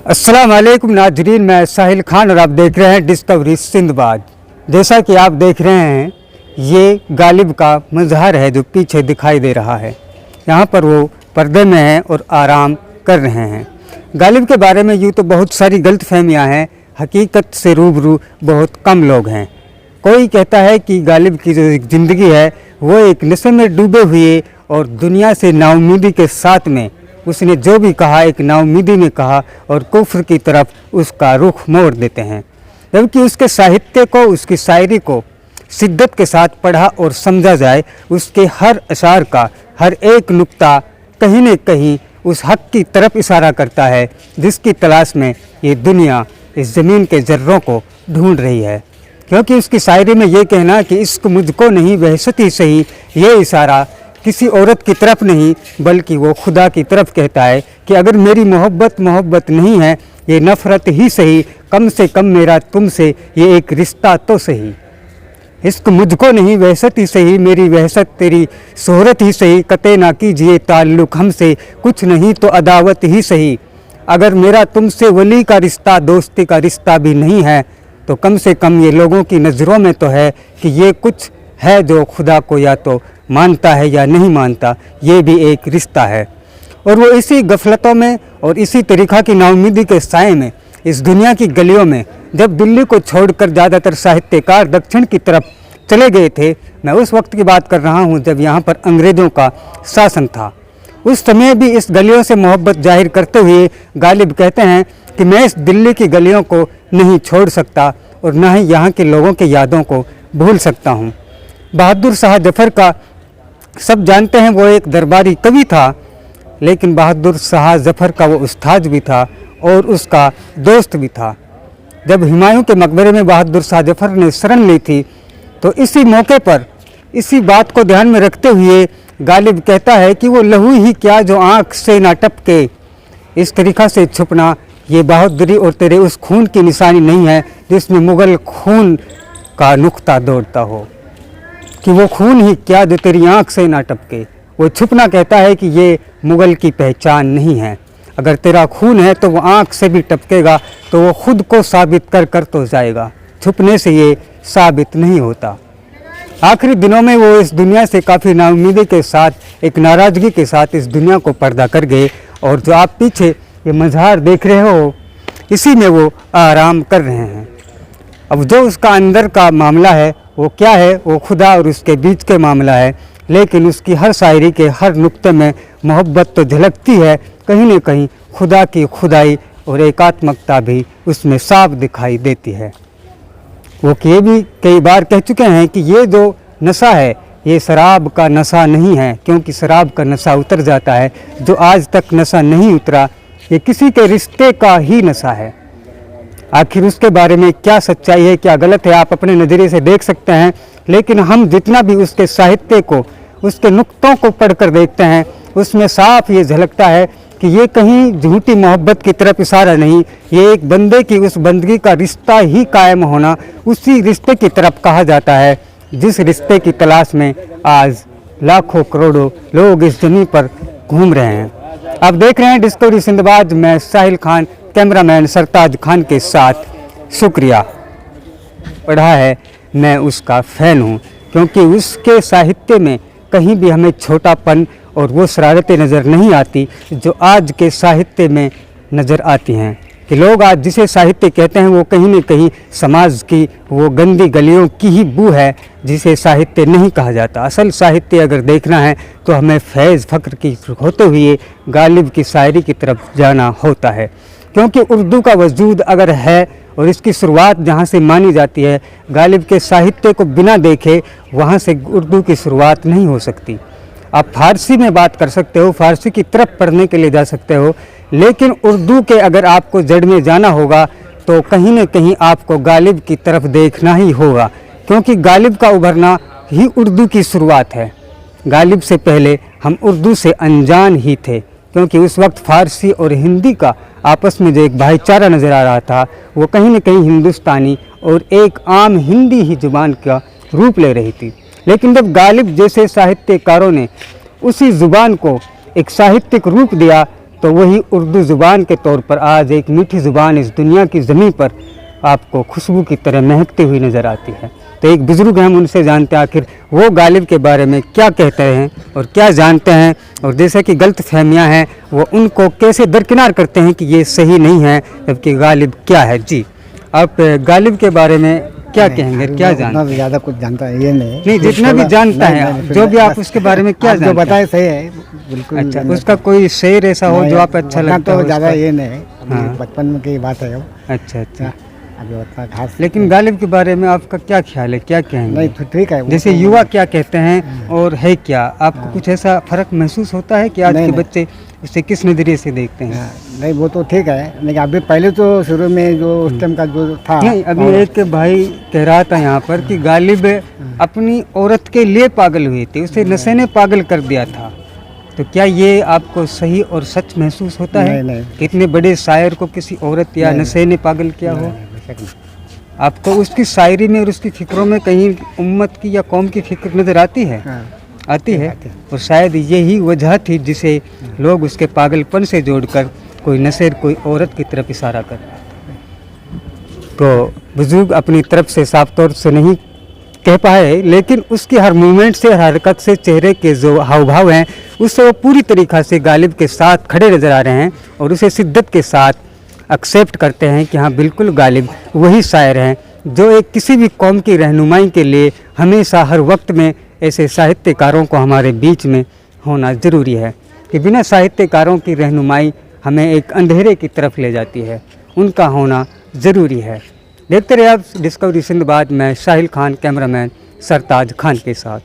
अस्सलाम वालेकुम नाजरीन, मैं साहिल खान और आप देख रहे हैं डिस्कवरी सिंदबाद। जैसा कि आप देख रहे हैं, ये गालिब का मज़हर है जो पीछे दिखाई दे रहा है। यहाँ पर वो पर्दे में हैं और आराम कर रहे हैं। गालिब के बारे में यूँ तो बहुत सारी गलतफहमियाँ हैं, हकीकत से रूबरू बहुत कम लोग हैं। कोई कहता है कि गालिब की जो ज़िंदगी है वो एक नशे में डूबे हुए और दुनिया से नाउमीदी के साथ में उसने जो भी कहा एक नाउमीदी में कहा और कुफ्र की तरफ उसका रुख मोड़ देते हैं। जबकि उसके साहित्य को, उसकी शायरी को शिद्दत के साथ पढ़ा और समझा जाए, उसके हर अशार का हर एक नुक्ता कहीं न कहीं उस हक़ की तरफ इशारा करता है जिसकी तलाश में ये दुनिया इस ज़मीन के जर्रों को ढूंढ रही है। क्योंकि उसकी शायरी में ये कहना कि इश्क मुझको नहीं वहशत ही सही, ये इशारा किसी औरत की तरफ नहीं बल्कि वो खुदा की तरफ कहता है कि अगर मेरी मोहब्बत नहीं है, ये नफ़रत ही सही, कम से कम मेरा तुमसे ये एक रिश्ता तो सही। इश्क मुझको नहीं वहशत ही सही, मेरी वहशत तेरी शोहरत ही सही, कते ना कीजिए ताल्लुक़ हमसे, कुछ नहीं तो अदावत ही सही। अगर मेरा तुमसे वली का रिश्ता, दोस्ती का रिश्ता भी नहीं है तो कम से कम ये लोगों की नज़रों में तो है कि ये कुछ है जो खुदा को या तो मानता है या नहीं मानता, ये भी एक रिश्ता है। और वो इसी गफलतों में और इसी तरीक़ा की नाउमीदी के साए में इस दुनिया की गलियों में जब दिल्ली को छोड़कर ज़्यादातर साहित्यकार दक्षिण की तरफ चले गए थे, मैं उस वक्त की बात कर रहा हूँ जब यहाँ पर अंग्रेज़ों का शासन था, उस समय भी इस गलियों से मोहब्बत जाहिर करते हुए गालिब कहते हैं कि मैं इस दिल्ली की गलियों को नहीं छोड़ सकता और न ही यहाँ के लोगों की यादों को भूल सकता हूँ। बहादुर शाह जफ़र का सब जानते हैं, वो एक दरबारी कवि था, लेकिन बहादुर शाह जफ़र का वो उस्ताद भी था और उसका दोस्त भी था। जब हुमायूं के मकबरे में बहादुर शाह जफ़र ने शरण ली थी तो इसी मौके पर इसी बात को ध्यान में रखते हुए गालिब कहता है कि वो लहू ही क्या जो आँख से ना टपके, इस तरीक़ा से छुपना ये बहादुरी और तेरे उस खून की निशानी नहीं है जिसमें मुग़ल खून का नुक्ता दौड़ता हो, कि वो खून ही क्या जो तेरी आँख से ना टपके। वो छुपना कहता है कि ये मुग़ल की पहचान नहीं है। अगर तेरा खून है तो वो आँख से भी टपकेगा तो वो ख़ुद को साबित कर तो जाएगा, छुपने से ये साबित नहीं होता। आखिरी दिनों में वो इस दुनिया से काफ़ी नाउमीदी के साथ, एक नाराज़गी के साथ इस दुनिया को पर्दा कर गए और जो आप पीछे ये मज़ार देख रहे हो, इसी में वो आराम कर रहे हैं। अब जो उसका अंदर का मामला है वो क्या है, वो खुदा और उसके बीच के मामला है, लेकिन उसकी हर शायरी के हर नुक्ते में मोहब्बत तो झलकती है, कहीं न कहीं खुदा की खुदाई और एकात्मकता भी उसमें साफ दिखाई देती है। वो ये भी कई बार कह चुके हैं कि ये जो नशा है ये शराब का नशा नहीं है, क्योंकि शराब का नशा उतर जाता है, जो आज तक नशा नहीं उतरा ये किसी के रिश्ते का ही नशा है। आखिर उसके बारे में क्या सच्चाई है, क्या गलत है, आप अपने नज़रिए से देख सकते हैं, लेकिन हम जितना भी उसके साहित्य को, उसके नुक्तों को पढ़कर देखते हैं, उसमें साफ ये झलकता है कि ये कहीं झूठी मोहब्बत की तरफ इशारा नहीं, ये एक बंदे की उस बंदगी का रिश्ता ही कायम होना, उसी रिश्ते की तरफ कहा जाता है जिस रिश्ते की तलाश में आज लाखों करोड़ों लोग इस ज़मीन पर घूम रहे हैं। आप देख रहे हैं डिस्कवरी सिंदबाद, मैं साहिल खान, कैमरामैन सरताज खान के साथ। शुक्रिया। पढ़ा है, मैं उसका फ़ैन हूँ, क्योंकि उसके साहित्य में कहीं भी हमें छोटापन और वो शरारतें नज़र नहीं आती जो आज के साहित्य में नज़र आती हैं। कि लोग आज जिसे साहित्य कहते हैं वो कहीं न कहीं समाज की वो गंदी गलियों की ही बू है जिसे साहित्य नहीं कहा जाता। असल साहित्य अगर देखना है तो हमें फैज़ फ़ख्र की होते हुए गालिब की शायरी की तरफ जाना होता है, क्योंकि उर्दू का वजूद अगर है और इसकी शुरुआत जहाँ से मानी जाती है, गालिब के साहित्य को बिना देखे वहाँ से उर्दू की शुरुआत नहीं हो सकती। आप फ़ारसी में बात कर सकते हो, फ़ारसी की तरफ पढ़ने के लिए जा सकते हो, लेकिन उर्दू के अगर आपको जड़ में जाना होगा तो कहीं न कहीं आपको गालिब की तरफ देखना ही होगा, क्योंकि गालिब का उभरना ही उर्दू की शुरुआत है। गालिब से पहले हम उर्दू से अनजान ही थे, क्योंकि उस वक्त फ़ारसी और हिंदी का आपस में जो एक भाईचारा नज़र आ रहा था वो कहीं न कहीं हिंदुस्तानी और एक आम हिंदी ही ज़ुबान का रूप ले रही थी। लेकिन जब गालिब जैसे साहित्यकारों ने उसी ज़ुबान को एक साहित्यिक रूप दिया तो वही उर्दू ज़ुबान के तौर पर आज एक मीठी ज़ुबान इस दुनिया की ज़मीन पर आपको खुशबू की तरह महकती हुई नज़र आती है। तो एक बुज़ुर्ग हैं, हम उनसे जानते हैं आखिर वो गालिब के बारे में क्या कहते हैं और क्या जानते हैं, और जैसे कि गलत फहमियाँ हैं वो उनको कैसे दरकिनार करते हैं कि ये सही नहीं है, जबकि गालिब क्या है। जी, आप गालिब के बारे में क्या कहेंगे, क्या जानते हैं? ज़्यादा कुछ जानता है ये नहीं, जितना भी जानता है, जो भी आप उसके बारे में क्या जो जानते हैं? बताए सही है बिल्कुल। अच्छा, उसका कोई शेर ऐसा हो जो आप अच्छा लगता हो? तो ज़्यादा ये नहीं, हाँ। बचपन की बात है वो। अच्छा अच्छा, अभी उतना खास लेकिन गालिब के बारे में आपका क्या ख्याल है, क्या कहेंगे? नहीं, तो ठीक है वो जैसे तो- युवा क्या कहते हैं और है क्या, आपको कुछ ऐसा फर्क महसूस होता है कि आज नहीं, के नहीं। बच्चे इसे किस नज़रिए से देखते हैं? हाँ, नहीं वो तो ठीक है, लेकिन अभी पहले तो शुरू में जो उस टाइम का जो था नहीं, अभी एक भाई कह रहा था यहाँ पर कि गालिब अपनी औरत के लिए पागल हुए थे, उसे नशे ने पागल कर दिया था। तो क्या ये आपको सही और सच महसूस होता है नहीं, नहीं। कि इतने बड़े शायर को किसी औरत या नशे ने पागल किया हो? आपको उसकी शायरी में और उसकी फिक्रों में कहीं उम्मत की या कौम की फिक्र नज़र आती है? हाँ। आती है। और शायद यही वजह थी जिसे लोग उसके पागलपन से जोड़कर कोई नशेर कोई औरत की तरफ इशारा कर रहा था। तो बुजुर्ग अपनी तरफ से साफ तौर से नहीं कह पाए, लेकिन उसकी हर मूवमेंट से, हर हरकत से, चेहरे के जो हाव भाव हैं उससे वो पूरी तरीक़ा से गालिब के साथ खड़े नज़र आ रहे हैं और उसे शिद्दत के साथ एक्सेप्ट करते हैं कि हाँ बिल्कुल गालिब वही शायर हैं जो एक किसी भी कौम की रहनुमाई के लिए हमेशा हर वक्त में ऐसे साहित्यकारों को हमारे बीच में होना ज़रूरी है कि बिना साहित्यकारों की रहनुमाई हमें एक अंधेरे की तरफ ले जाती है, उनका होना ज़रूरी है। देखते रहिए आप डिस्कवरी सिंधबाद में साहिल खान, कैमरामैन सरताज खान के साथ।